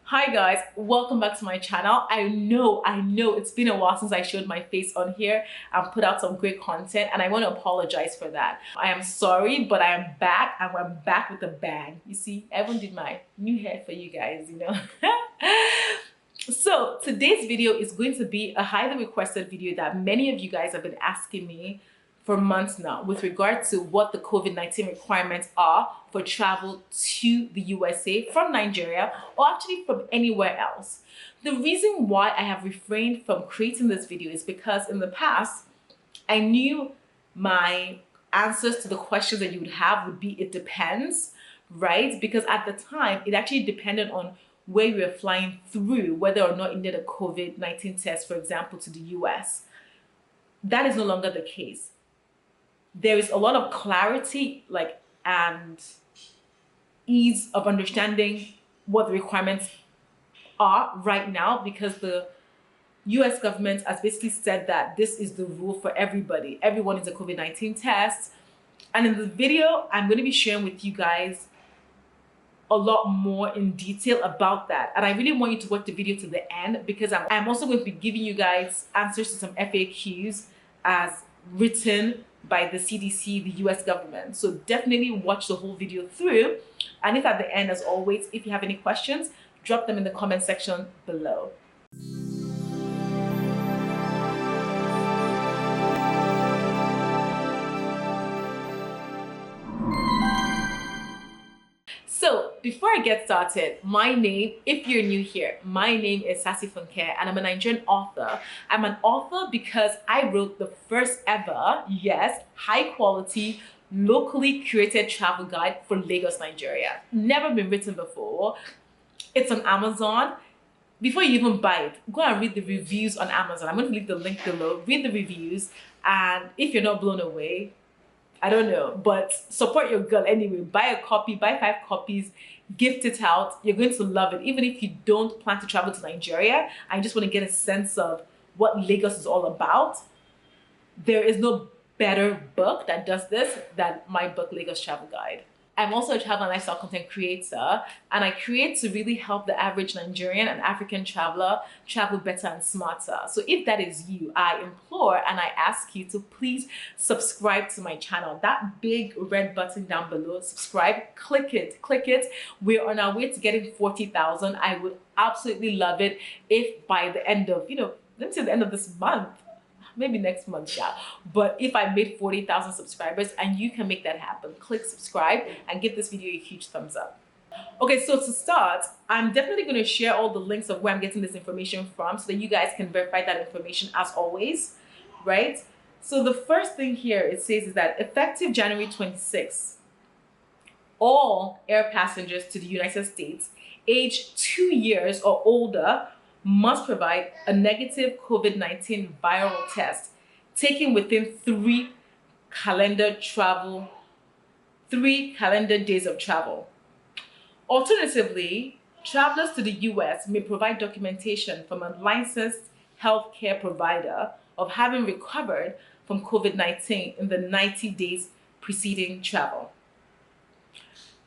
Hi guys, welcome back to my channel. I know it's been a while since I showed my face on here and put out some great content, and I want to apologize for that. I am sorry, but I am back and I'm back with a bang. You see, I even did my new hair for you guys, So today's video is going to be a highly requested video that many of you guys have been asking me for months now with regard to what the COVID-19 requirements are for travel to the USA from Nigeria or actually from anywhere else. The reason why I have refrained from creating this video is because in the past, I knew my answers to the questions that you would have would be it depends, right? Because at the time, it actually depended on where you were flying through, whether or not you needed a COVID-19 test, for example, to the US. That is no longer the case. There is a lot of clarity and ease of understanding what the requirements are right now because the US government has basically said that this is the rule for everybody. Everyone needs a COVID-19 test. And in the video, I'm going to be sharing with you guys a lot more in detail about that. And I really want you to watch the video to the end because I'm also going to be giving you guys answers to some FAQs as written by the CDC, the US government. So definitely watch the whole video through. And if at the end, as always, if you have any questions, drop them in the comment section below. So before I get started, my name, if you're new here, my name is Sassy Funke and I'm a Nigerian author. I'm an author because I wrote the first ever, yes, high quality, locally curated travel guide for Lagos, Nigeria. Never been written before. It's on Amazon. Before you even buy it, go and read the reviews on Amazon. I'm going to leave the link below. Read the reviews, and if you're not blown away, I don't know, but support your girl anyway. Buy a copy, buy 5 copies, gift it out. You're going to love it. Even if you don't plan to travel to Nigeria, I just want to get a sense of what Lagos is all about. There is no better book that does this than my book, Lagos Travel Guide. I'm also a travel and lifestyle content creator, and I create to really help the average Nigerian and African traveler travel better and smarter. So if that is you, I implore and I ask you to please subscribe to my channel. That big red button down below, subscribe, click it. We're on our way to getting 40,000. I would absolutely love it if by the end of, let me say the end of this month, maybe next month, yeah. But if I made 40,000 subscribers and you can make that happen, click subscribe and give this video a huge thumbs up. Okay, so to start, I'm definitely going to share all the links of where I'm getting this information from so that you guys can verify that information as always, right? So the first thing here it says is that effective January 26th, all air passengers to the United States aged 2 years or older must provide a negative COVID-19 viral test taken within 3 calendar days of travel. Alternatively, travelers to the US may provide documentation from a licensed healthcare provider of having recovered from COVID-19 in the 90 days preceding travel.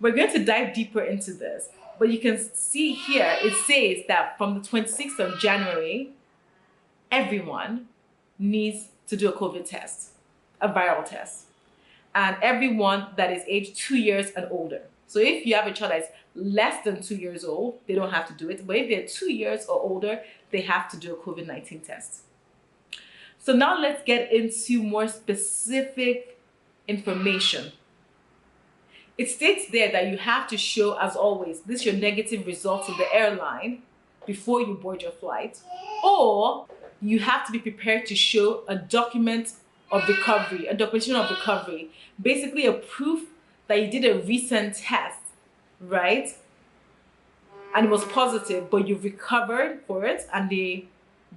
We're going to dive deeper into this. But you can see here, it says that from the 26th of January, everyone needs to do a COVID test, a viral test. And everyone that is aged 2 years and older. So if you have a child that is less than 2 years old, they don't have to do it. But if they're 2 years or older, they have to do a COVID-19 test. So now let's get into more specific information. It states there that you have to show, as always, this your negative results of the airline before you board your flight, or you have to be prepared to show a document of recovery, a documentation of recovery, basically a proof that you did a recent test, right? And it was positive, but you recovered for it, and they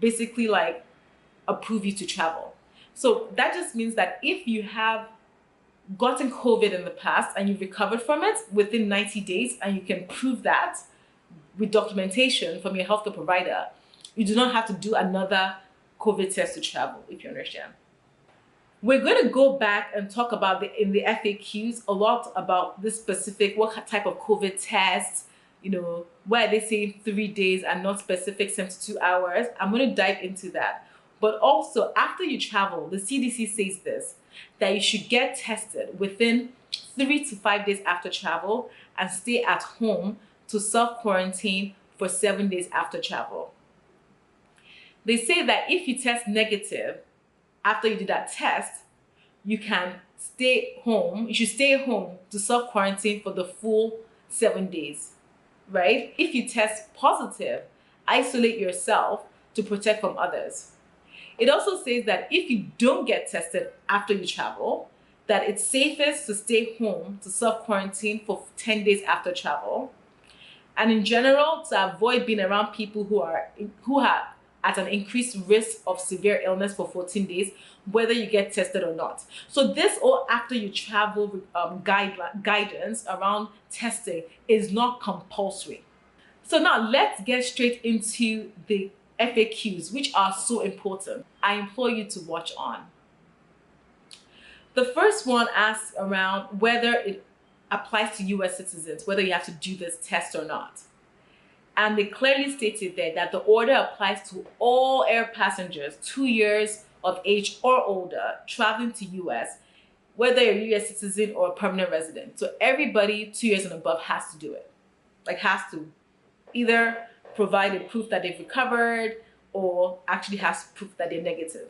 basically approve you to travel. So that just means that if you have gotten COVID in the past and you've recovered from it within 90 days and you can prove that with documentation from your healthcare provider, you do not have to do another COVID test to travel, if you understand. We're going to go back and talk about in the FAQs a lot about this specific, what type of COVID tests why are they saying 3 days and not specific 72 hours? I'm going to dive into that. But also, after you travel, the CDC says this, that you should get tested within 3 to 5 days after travel and stay at home to self-quarantine for 7 days after travel. They say that if you test negative after you do that test, you can stay home. You should stay home to self-quarantine for the full 7 days, right? If you test positive, isolate yourself to protect from others. It also says that if you don't get tested after you travel, that it's safest to stay home to self-quarantine for 10 days after travel. And in general, to avoid being around people who are at an increased risk of severe illness for 14 days, whether you get tested or not. So this all after you travel guidance around testing is not compulsory. So now let's get straight into the FAQs, which are so important. I implore you to watch on. The first one asks around whether it applies to US citizens, whether you have to do this test or not. And they clearly stated there that the order applies to all air passengers 2 years of age or older traveling to US, whether you're a US citizen or a permanent resident. So everybody 2 years and above has to do it. Has to either provide a proof that they've recovered or actually has proof that they're negative.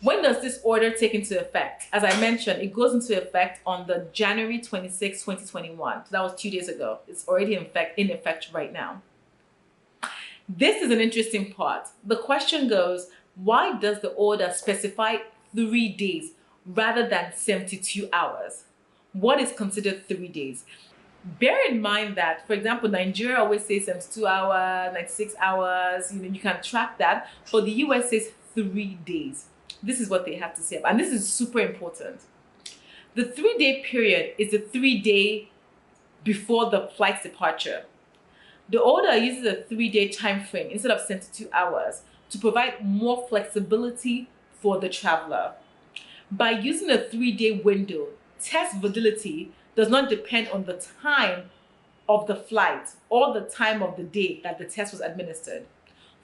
When does this order take into effect? As I mentioned, it goes into effect on the January 26, 2021. So that was 2 days ago. It's already in effect right now. This is an interesting part. The question goes, why does the order specify 3 days rather than 72 hours? What is considered 3 days? Bear in mind that, for example, Nigeria always says 72 hours, 96 hours, you can track that. But the US says 3 days. This is what they have to say. And this is super important. The 3-day period is the 3-day before the flight's departure. The order uses a 3-day time frame instead of 72 hours to provide more flexibility for the traveler. By using a 3-day window, test validity does not depend on the time of the flight or the time of the day that the test was administered.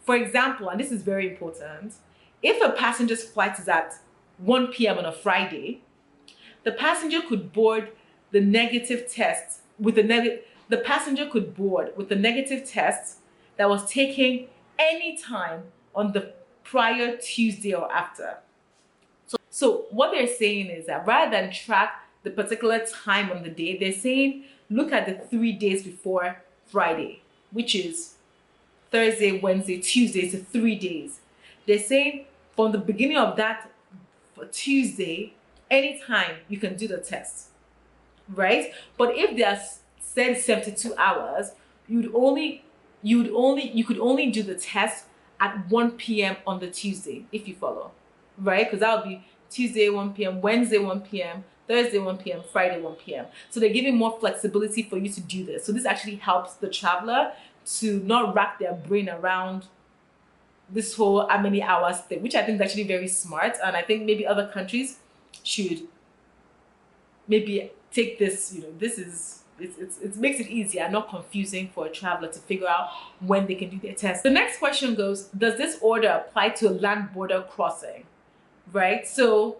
For example, and this is very important, if a passenger's flight is at 1 p.m. on a Friday, the passenger could board the negative test with the passenger could board with the negative test that was taken any time on the prior Tuesday or after. So what they're saying is that rather than track the particular time on the day, they're saying look at the 3 days before Friday, which is Thursday, Wednesday, Tuesday, so 3 days. They're saying from the beginning of that for Tuesday, anytime you can do the test, right? But if they are said 72 hours, you could only do the test at 1 p.m. on the Tuesday, if you follow, right? Because that would be Tuesday 1 p.m., Wednesday 1 p.m., Thursday 1 p.m., Friday 1 p.m. So they're giving more flexibility for you to do this. So this actually helps the traveler to not rack their brain around this whole how many hours thing, which I think is actually very smart. And I think maybe other countries should maybe take this, it makes it easier and not confusing for a traveler to figure out when they can do their test. The next question goes, does this order apply to a land border crossing? Right? So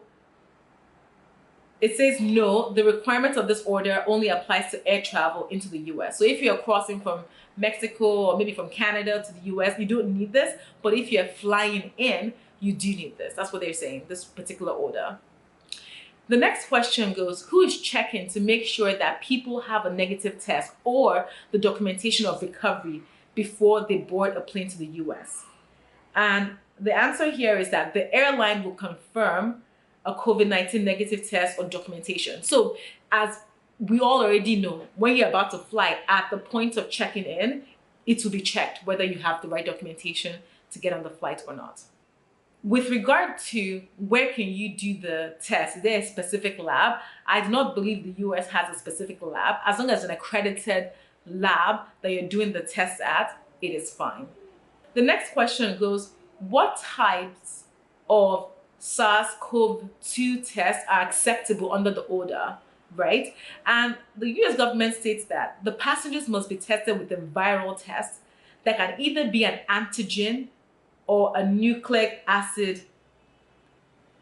it says no, the requirement of this order only applies to air travel into the US. So if you're crossing from Mexico or maybe from Canada to the US, you don't need this. But if you're flying in, you do need this. That's what they're saying, this particular order. The next question goes, who is checking to make sure that people have a negative test or the documentation of recovery before they board a plane to the US? And the answer here is that the airline will confirm a COVID-19 negative test or documentation. So as we all already know, when you're about to fly, at the point of checking in, it will be checked whether you have the right documentation to get on the flight or not. With regard to where can you do the test, is there a specific lab? I do not believe the US has a specific lab. As long as an accredited lab that you're doing the test at, it is fine. The next question goes, what types of SARS-CoV-2 tests are acceptable under the order? right? And the US government states that the passengers must be tested with a viral test that can either be an antigen or a nucleic acid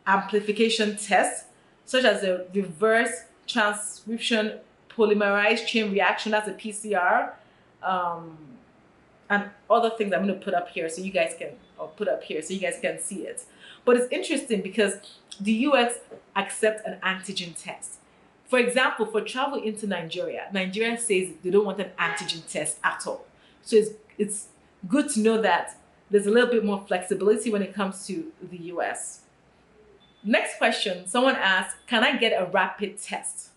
amplification test, such as a reverse transcription polymerase chain reaction, that's a PCR, and other things I'm going to put up here so you guys can, or put up here so you guys can see it. But it's interesting because the US accepts an antigen test. For example, for travel into Nigeria, Nigeria says they don't want an antigen test at all. So it's good to know that there's a little bit more flexibility when it comes to the US. Next question, someone asked, can I get a rapid test?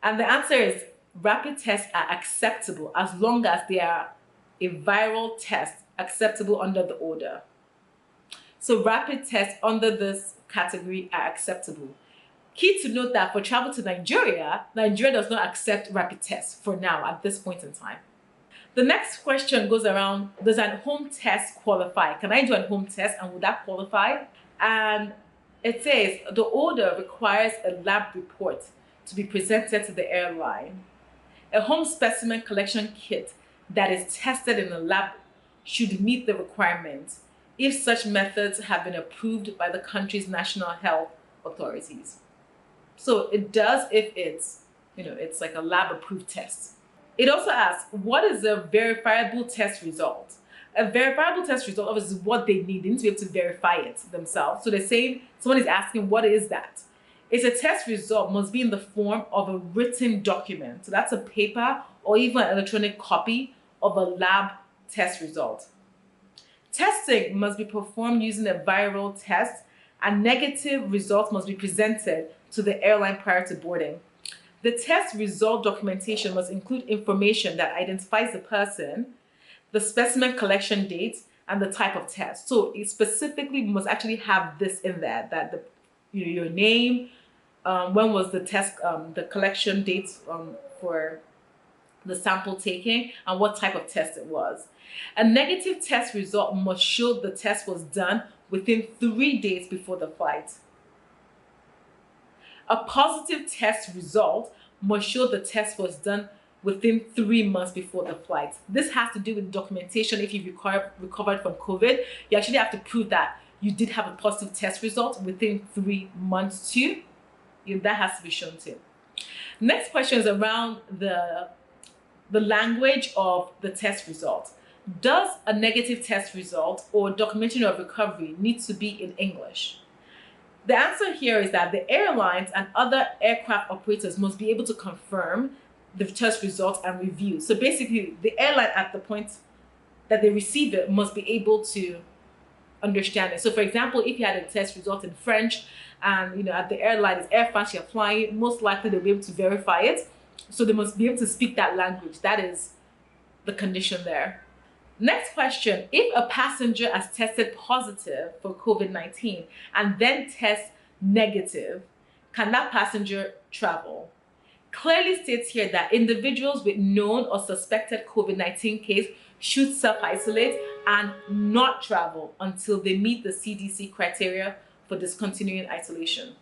And the answer is rapid tests are acceptable as long as they are a viral test acceptable under the order. So rapid tests under this category are acceptable. Key to note that for travel to Nigeria, Nigeria does not accept rapid tests for now at this point in time. The next question goes around, does a home test qualify? Can I do a home test and would that qualify? And it says the order requires a lab report to be presented to the airline. A home specimen collection kit that is tested in a lab should meet the requirements if such methods have been approved by the country's national health authorities. So it does if it's, it's like a lab approved test. It also asks, what is a verifiable test result? A verifiable test result obviously is what they need. They need to be able to verify it themselves. So they're saying, someone is asking, what is that? It's a test result must be in the form of a written document. So that's a paper or even an electronic copy of a lab test result. Testing must be performed using a viral test, and negative results must be presented to the airline prior to boarding. The test result documentation must include information that identifies the person, the specimen collection date, and the type of test. So it specifically must actually have this in there, that your name, when was the test, the collection date for the sample taking, and what type of test it was. A negative test result must show the test was done within 3 days before the flight. A positive test result must show the test was done within 3 months before the flight. This has to do with documentation. If you've recovered from COVID, you actually have to prove that you did have a positive test result within 3 months too. That has to be shown too. Next question is around the language of the test result. Does a negative test result or documentation of recovery need to be in English? The answer here is that the airlines and other aircraft operators must be able to confirm the test results and review. So basically, the airline at the point that they receive it must be able to understand it. So for example, if you had a test result in French and at the airline, it's Air France you're flying, most likely they'll be able to verify it. So they must be able to speak that language. That is the condition there. Next question, if a passenger has tested positive for COVID-19 and then tests negative, can that passenger travel? Clearly states here that individuals with known or suspected COVID-19 case should self-isolate and not travel until they meet the CDC criteria for discontinuing isolation.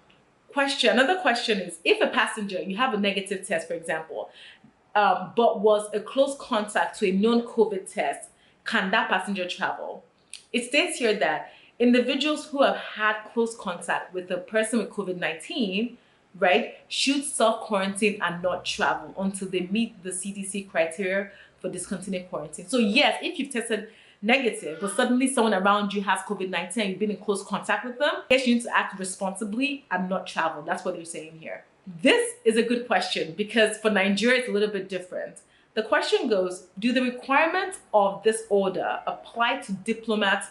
Another question is, if a passenger, you have a negative test, for example, but was a close contact to a known COVID test, can that passenger travel? It states here that individuals who have had close contact with a person with COVID-19, right, should self-quarantine and not travel until they meet the CDC criteria for discontinued quarantine. So yes, if you've tested negative, but suddenly someone around you has COVID-19 and you've been in close contact with them, yes, you need to act responsibly and not travel. That's what they're saying here. This is a good question because for Nigeria, it's a little bit different. The question goes, do the requirements of this order apply to diplomats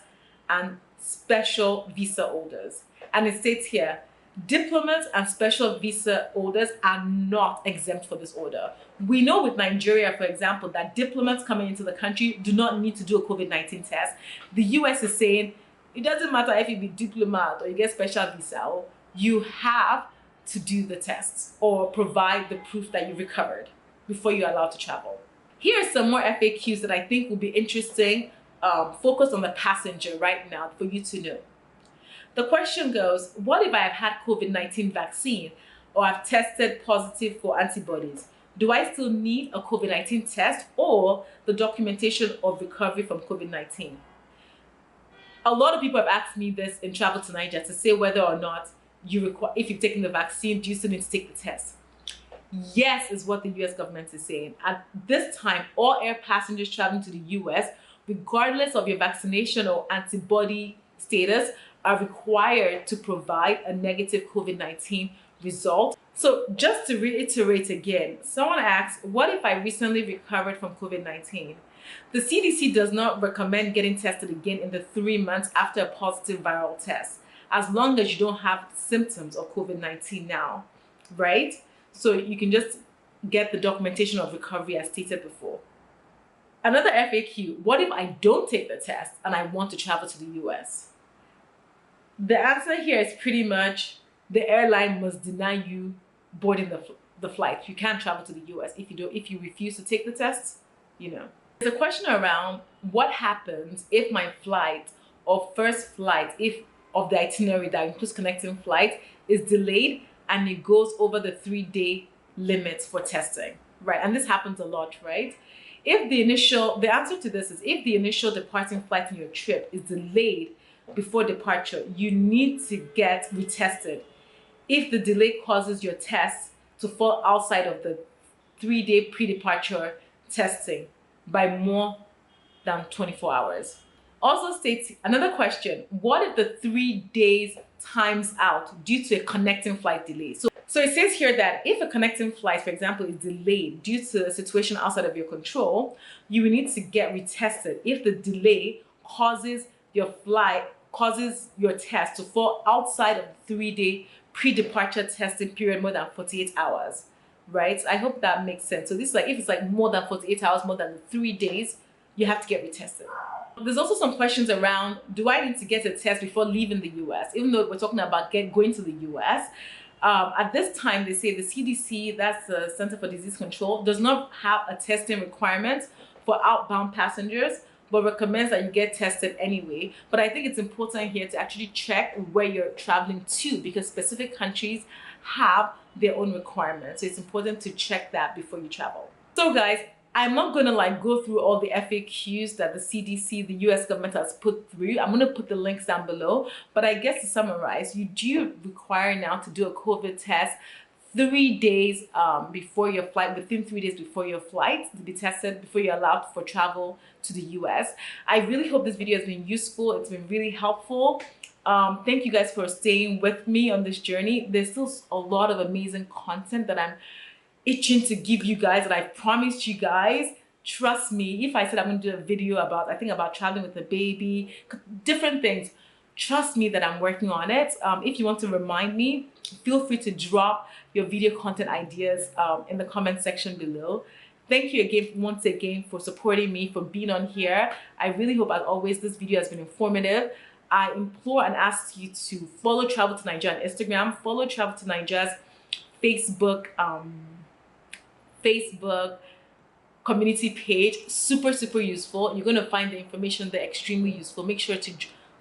and special visa holders? And it states here, diplomats and special visa holders are not exempt for this order. We know with Nigeria, for example, that diplomats coming into the country do not need to do a COVID-19 test. The US is saying, it doesn't matter if you be diplomat or you get special visa, you have to do the tests or provide the proof that you recovered before you're allowed to travel. Here are some more FAQs that I think will be interesting, focused on the passenger right now for you to know. The question goes, what if I have had COVID-19 vaccine, or I've tested positive for antibodies. Do I still need a COVID-19 test or the documentation of recovery from COVID-19? A lot of people have asked me this in Travel to Niger to say whether or not if you've taken the vaccine, do you still need to take the test? Yes, is what the US government is saying. At this time, all air passengers traveling to the US, regardless of your vaccination or antibody status, are required to provide a negative COVID-19 result. So just to reiterate again, someone asked, what if I recently recovered from COVID-19? The CDC does not recommend getting tested again in the 3 months after a positive viral test, as long as you don't have symptoms of COVID-19 now, right? So you can just get the documentation of recovery as stated before. Another FAQ, what if I don't take the test and I want to travel to the US? The answer here is pretty much the airline must deny you boarding the flight. You can't travel to the US if you refuse to take the test, you know. There's a question around what happens if my flight or first flight, of the itinerary that includes connecting flight, is delayed and it goes over the 3-day limits for testing, right? And this happens a lot, right? The answer to this is if the initial departing flight in your trip is delayed before departure, you need to get retested. If the delay causes your test to fall outside of the 3-day pre-departure testing by more than 24 hours. Also states another question, what if the 3 days times out due to a connecting flight delay? So it says here that if a connecting flight, for example, is delayed due to a situation outside of your control, you will need to get retested if the delay causes your test to fall outside of the 3-day pre-departure testing period more than 48 hours, right? I hope that makes sense. So this is like, if it's like more than 48 hours, more than 3 days, you have to get retested. There's also some questions around, do I need to get a test before leaving the US? Even though we're talking about going to the US, at this time, they say the CDC, that's the Center for Disease Control, does not have a testing requirement for outbound passengers, but recommends that you get tested anyway. But I think it's important here to actually check where you're traveling to, because specific countries have their own requirements. So it's important to check that before you travel. So guys, I'm not gonna go through all the FAQs that the CDC, the US government has put through. I'm gonna put the links down below. But I guess to summarize, you do require now to do a COVID test 3 days before your flight, within 3 days before your flight, to be tested before you're allowed for travel to the US. I really hope this video has been useful. It's been really helpful. Thank you guys for staying with me on this journey. There's still a lot of amazing content that I'm itching to give you guys, that I promised you guys. Trust me, if I said I'm going to do a video about traveling with a baby, different things, trust me that I'm working on it. If you want to remind me, feel free to drop your video content ideas in the comment section below. Thank you again, once again, for supporting me, for being on here. I really hope, as always, this video has been informative. I implore and ask you to follow Travel to Niger on Instagram, follow Travel to Niger's Facebook community page. Super useful. You're going to find the information there extremely useful. Make sure to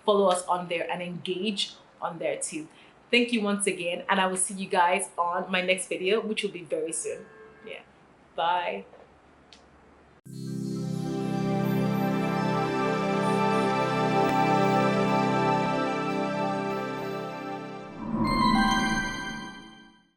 follow us on there and engage on there too. Thank you once again, and I will see you guys on my next video, which will be very soon. Yeah, bye.